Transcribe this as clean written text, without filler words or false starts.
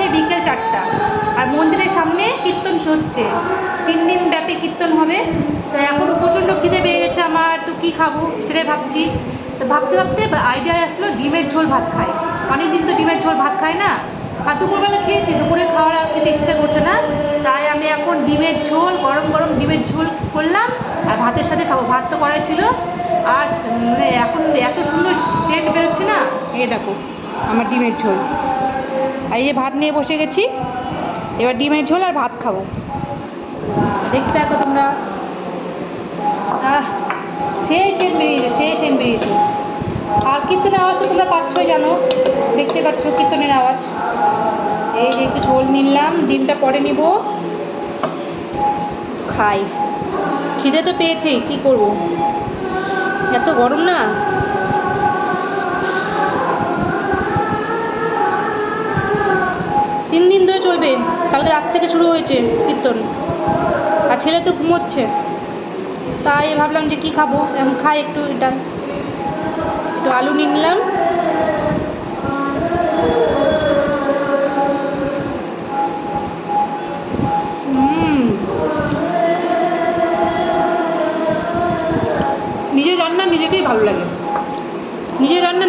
বাজে বিকেল 4টা, আর মন্দিরের সামনে কীর্তন হচ্ছে, 3 দিন ব্যাপী কীর্তন হবে। তো এখন প্রচণ্ড খিদে পেয়ে গেছে আমার, তো কী খাবো সেটাই ভাবছি। তো ভাবতে ভাবতে আইডিয়া আসলো ডিমের ঝোল ভাত খাই। অনেক দিন তো ডিমের ঝোল ভাত খাই না, আর দুপুরবেলা খেয়েছি, দুপুরে খাওয়ার খেতে ইচ্ছে করছে না, তাই আমি এখন ডিমের ঝোল, গরম গরম ডিমের ঝোল করলাম আর ভাতের সাথে খাবো। ভাত তো করাই ছিল, আর মানে এখন এত সুন্দর সেন্ট বেরোচ্ছে না, এই দেখো আমার ডিমের ঝোল। আর এই যে ভাত নিয়ে বসে গেছি, এবার ডিমের ঝোল আর ভাত খাবো। দেখতে থাকো তোমরা। সেই সেন্ট বেরিয়েছে, সেই সেন্ট বেরিয়েছে। আর কীর্তনের আওয়াজ তো তোমরা পাচ্ছই, জানো, দেখতে পাচ্ছ কীর্তনের আওয়াজ। এই যে একটু ঝোল নিলাম, ডিমটা পরে নিব, খাই। খিদে তো পেয়েছে, কি করব, এত গরম না। তিন দিন ধরে চলবে, কালকে রাত থেকে শুরু হয়েছে কীর্তন, আর ছেলে তো ঘুমোচ্ছে, তাই ভাবলাম যে কি খাবো, এখন খাই একটু। এটা একটু আলু নিয়ে নিলাম, নিজের রান্না নিজেকেই ভালো লাগে, নিজের রান্না